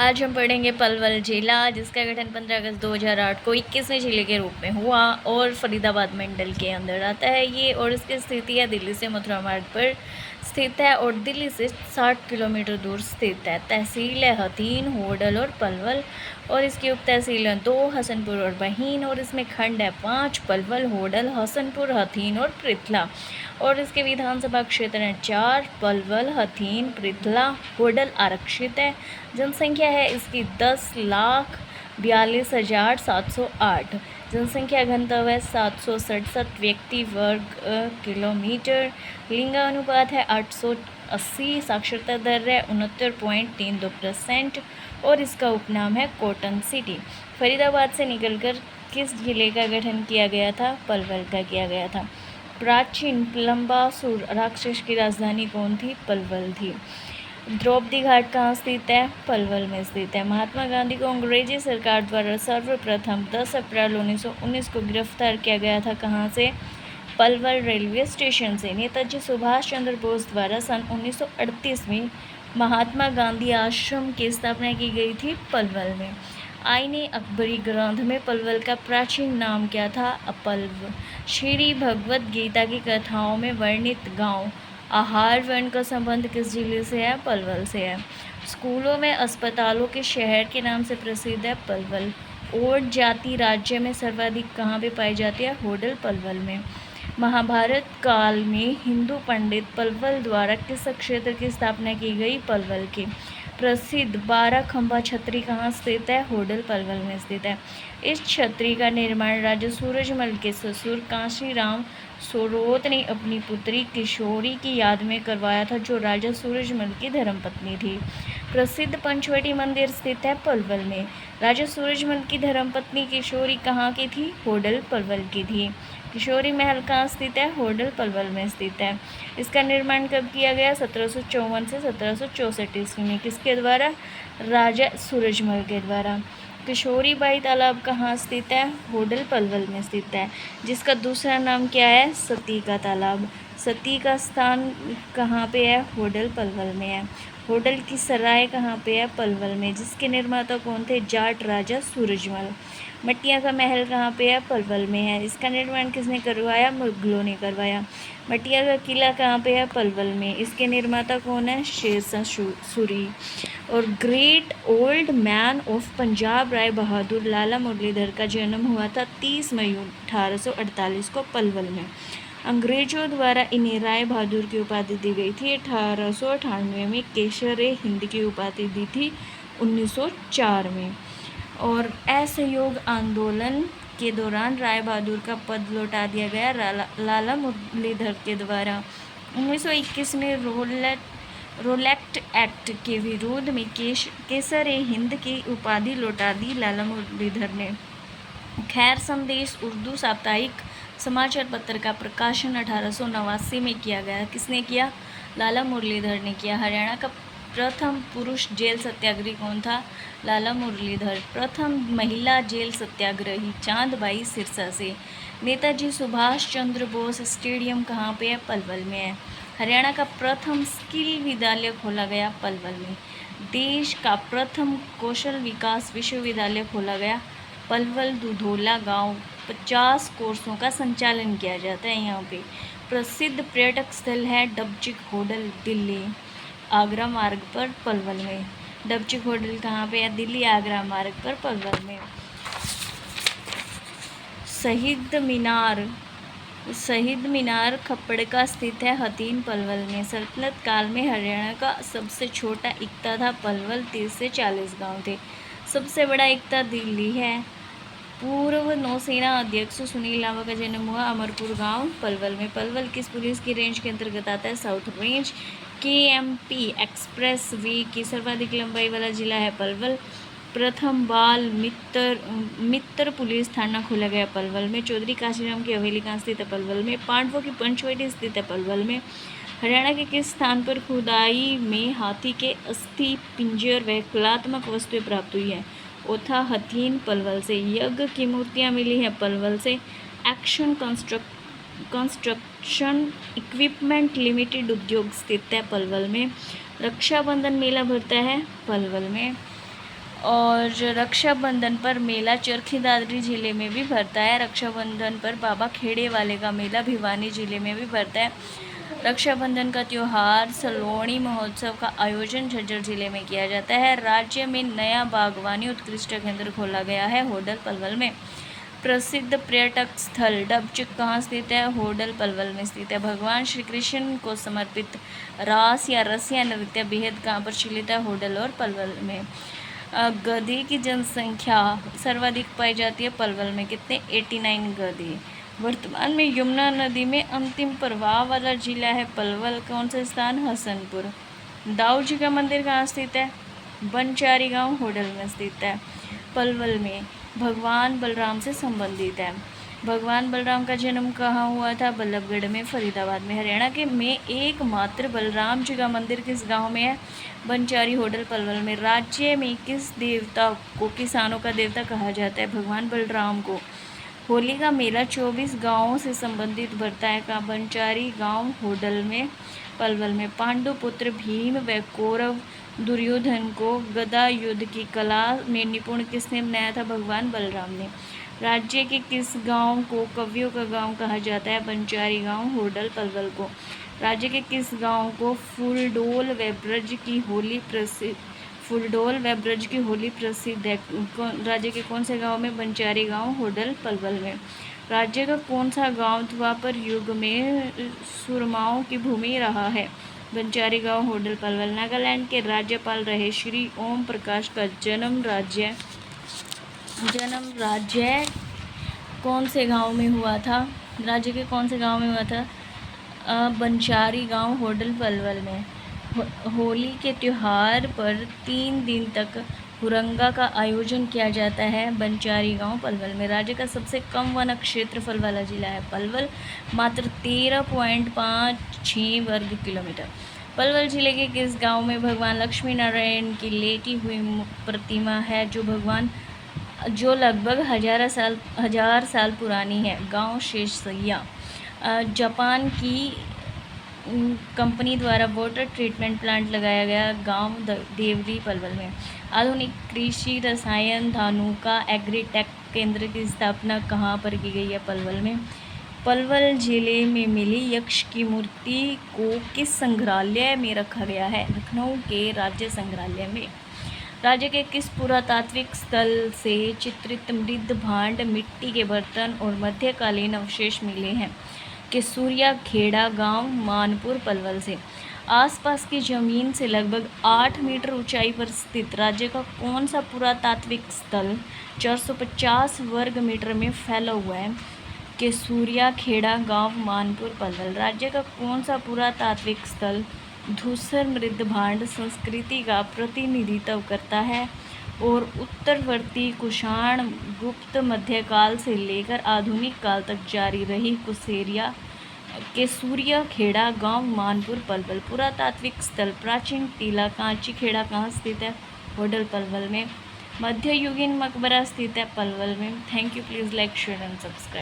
आज हम पढ़ेंगे पलवल जिला, जिसका गठन 15 अगस्त 2008 को 21वें जिले के रूप में हुआ और फरीदाबाद मंडल के अंदर आता है ये। और इसकी स्थिति है दिल्ली से मथुरा मार्ग पर स्थित है और दिल्ली से 60 किलोमीटर दूर स्थित है। तहसील है हथीन, होडल और पलवल, और इसकी उप तहसील है 2 हसनपुर और बहीन, और इसमें खंड है 5 पलवल, होडल, हसनपुर, हथीन और पृथला। और इसके विधानसभा क्षेत्र हैं 4 पलवल, हथीन, पृथला, होडल आरक्षित है। जनसंख्या है इसकी 10,42,708। जनसंख्या घनत्व है 767 व्यक्ति वर्ग किलोमीटर। लिंगानुपात है 880। साक्षरता दर है 69.32%। और इसका उपनाम है कॉटन सिटी। फरीदाबाद से निकलकर किस जिले का गठन किया गया था? पलवल का किया गया था। प्राचीन लंबासुर राक्षस की राजधानी कौन थी? पलवल थी। द्रौपदी घाट कहाँ स्थित है? पलवल में स्थित है। महात्मा गांधी को अंग्रेजी सरकार द्वारा सर्वप्रथम 10 अप्रैल 1919 को गिरफ्तार किया गया था। कहाँ से? पलवल रेलवे स्टेशन से। नेताजी सुभाष चंद्र बोस द्वारा सन 1938 में महात्मा गांधी आश्रम की स्थापना की गई थी पलवल में। आईने अकबरी ग्रंथ में पलवल का प्राचीन नाम क्या था? अपल्व। श्री भगवत गीता की कथाओं में वर्णित गांव आहार वर्ण का संबंध किस जिले से है? पलवल से है। स्कूलों में अस्पतालों के शहर के नाम से प्रसिद्ध है पलवल। ओट जाति राज्य में सर्वाधिक कहाँ पे पाई जाती है? होडल, पलवल में। महाभारत काल में हिंदू पंडित पलवल द्वारा किस क्षेत्र की स्थापना की गई? पलवल की। प्रसिद्ध 12 खंभा छतरी कहाँ स्थित है? होडल, पलवल में स्थित है। इस छतरी का निर्माण राजा सूरजमल के ससुर कांशीराम सोरोत ने अपनी पुत्री किशोरी की याद में करवाया था, जो राजा सूरजमल की धर्मपत्नी थी। प्रसिद्ध पंचवटी मंदिर स्थित है पलवल में। राजा सूरजमल की धर्मपत्नी किशोरी कहाँ की थी? होडल, पलवल की थी। किशोरी महल कहाँ स्थित है? होडल, पलवल में स्थित है। इसका निर्माण कब किया गया? 1754 से 1764 ईस्वी में। किसके द्वारा? राजा सूरजमल के द्वारा। किशोरी बाई तालाब कहाँ स्थित है? होडल, पलवल में स्थित है, जिसका दूसरा नाम क्या है? सती का तालाब। सती का स्थान कहाँ पे है? होडल, पलवल में है। होडल की सराय कहाँ पे है? पलवल में, जिसके निर्माता कौन थे? जाट राजा सूरजमल। मटिया का महल कहाँ पे है? पलवल में है। इसका निर्माण किसने करवाया? मुगलों ने करवाया। मटिया का किला कहाँ पे है? पलवल में। इसके निर्माता कौन है? शेरशाह सूरी। और great old man of Punjab Rai Bahadur लाला मुरलीधर का जन्म हुआ था 30 मई 1848 को पलवल में। अंग्रेजों द्वारा इन्हें राय बहादुर की उपाधि दी गई थी। 1898 में केसर ए हिंद की उपाधि दी थी 1904 में। और असहयोग आंदोलन के दौरान राय बहादुर का पद लौटा दिया गया लाला मुरलीधर के द्वारा। 1921 में रोलेक्ट एक्ट के विरोध में केसर ए हिंद की उपाधि लौटा दी लाला मुरलीधर ने। खैर संदेश उर्दू साप्ताहिक समाचार पत्र का प्रकाशन 1889 में किया गया। किसने किया? लाला मुरलीधर ने किया। हरियाणा का प्रथम पुरुष जेल सत्याग्रही कौन था? लाला मुरलीधर। प्रथम महिला जेल सत्याग्रही चांदबाई सिरसा से। नेताजी सुभाष चंद्र बोस स्टेडियम कहाँ पे है? पलवल में है। हरियाणा का प्रथम स्किल विद्यालय खोला गया पलवल में। देश का प्रथम कौशल विकास विश्वविद्यालय खोला गया पलवल दुधौला गांव। 50 कोर्सों का संचालन किया जाता है यहाँ पे। प्रसिद्ध पर्यटक स्थल है डबचिक होटल, दिल्ली आगरा मार्ग पर पलवल में। डबचिक होटल कहाँ पे है? दिल्ली आगरा मार्ग पर पलवल में। शहीद मीनार खप्पड़ का स्थित है हथीन, पलवल में। सल्तनत काल में हरियाणा का सबसे छोटा इक्ता था पलवल। 30 से 40 गांव थे। सबसे बड़ा इक्ता दिल्ली है। पूर्व नौसेना अध्यक्ष सुनील लांबा का जन्म हुआ अमरपुर गांव, पलवल में। पलवल किस पुलिस की रेंज के अंतर्गत आता है? South range. KMP express way की सर्वाधिक लंबाई वाला जिला है पलवल। प्रथम बाल मित्र पुलिस थाना खोला गया पलवल में। चौधरी काशीराम की हवेली कहाँ स्थित है? पलवल में। पांडवों की पंचवटी स्थित है पलवल में। हरियाणा के किस स्थान पर खुदाई में हाथी के अस्थि पिंजर व कलात्मक वस्तुएं प्राप्त हुई है? ओथा, हथीन, पलवल से। यज्ञ की मूर्तियाँ मिली हैं पलवल से। एक्शन कंस्ट्रक्शन इक्विपमेंट लिमिटेड उद्योग स्थित है पलवल में। रक्षाबंधन मेला भरता है पलवल में। और रक्षाबंधन पर मेला चरखी दादरी ज़िले में भी भरता है। रक्षाबंधन पर बाबा खेड़े वाले का मेला भिवानी ज़िले में भी भरता है। रक्षाबंधन का त्यौहार सलोणी महोत्सव का आयोजन झज्जर जिले में किया जाता है। राज्य में नया बागवानी उत्कृष्ट केंद्र खोला गया है होडल पलवल में। प्रसिद्ध पर्यटक स्थल डबचिक कहाँ स्थित है? होडल पलवल में स्थित है। भगवान श्री कृष्ण को समर्पित रास या रसिया नृत्य बेहद कहाँ प्रचलित है? होडल और पलवल में। गधे की जनसंख्या सर्वाधिक पाई जाती है पलवल में। कितने? 89 गधे। वर्तमान में यमुना नदी में अंतिम प्रवाह वाला जिला है पलवल। कौन सा स्थान? हसनपुर। दाऊ जी का मंदिर कहाँ स्थित है? बनचारी गांव होडल में स्थित है। पलवल में भगवान बलराम से संबंधित है। भगवान बलराम का जन्म कहाँ हुआ था? बल्लभगढ़ में, फरीदाबाद में। हरियाणा के में एकमात्र बलराम जी का मंदिर किस गांव में है? बनचारी होडल पलवल में। राज्य में किस देवता को किसानों का देवता कहा जाता है? भगवान बलराम को। होली का मेला 24 गांवों से संबंधित भरता है का? बनचारी गांव होडल में, पलवल में। पांडु पुत्र भीम व कौरव दुर्योधन को गदा युद्ध की कला में निपुण किसने बनाया था? भगवान बलराम ने। राज्य के किस गांव को कवियों का गांव कहा जाता है? बनचारी गांव होडल पलवल को। राज्य के किस गांव को फूलडोल व ब्रज की होली प्रसिद्ध है? राज्य के कौन से गांव में? बनचारी गांव होडल पलवल में। राज्य का कौन सा गांव द्वापर युग में सुरमाओं की भूमि रहा है? बनचारी गांव होडल पलवल। नागालैंड के राज्यपाल रहे श्री ओम प्रकाश का जन्म राज्य कौन से गांव में हुआ था? राज्य के कौन से गांव में हुआ था? बनचारी गांव होडल पलवल में। होली के त्यौहार पर 3 दिन तक हुरंगा का आयोजन किया जाता है बनचारी गांव पलवल में। राज्य का सबसे कम वन क्षेत्रफल वाला जिला है पलवल, मात्र 13.56 वर्ग किलोमीटर। पलवल जिले के किस गांव में भगवान लक्ष्मी नारायण की लेटी हुई प्रतिमा है जो लगभग 1000 साल पुरानी है? गांव शेषसैया। जापान की कंपनी द्वारा वाटर ट्रीटमेंट प्लांट लगाया गया गांव देवरी पलवल में। आधुनिक कृषि रसायन धानुका एग्रीटेक केंद्र की स्थापना कहाँ पर की गई है? पलवल में। पलवल जिले में मिली यक्ष की मूर्ति को किस संग्रहालय में रखा गया है? लखनऊ के राज्य संग्रहालय में। राज्य के किस पुरातात्विक स्थल से चित्रित मृद भांड, मिट्टी के बर्तन और मध्यकालीन अवशेष मिले हैं? केसूरिया खेड़ा गांव, मानपुर पलवल से। आसपास की जमीन से लगभग 8 मीटर ऊंचाई पर स्थित राज्य का कौन सा पुरातात्विक स्थल 450 वर्ग मीटर में फैला हुआ है? केसूरिया खेड़ा गांव, मानपुर पलवल। राज्य का कौन सा पुरातात्विक स्थल धूसर मृद भांड संस्कृति का प्रतिनिधित्व करता है और उत्तरवर्ती कुषाण गुप्त मध्यकाल से लेकर आधुनिक काल तक जारी रही केसूरिया खेड़ा गांव, मानपुर पलवल। पुरातात्विक स्थल प्राचीन टीला कांची खेड़ा कहाँ स्थित है? होडल पलवल में। मध्ययुगीन मकबरा स्थित है पलवल में। Thank you. Please like, share and subscribe.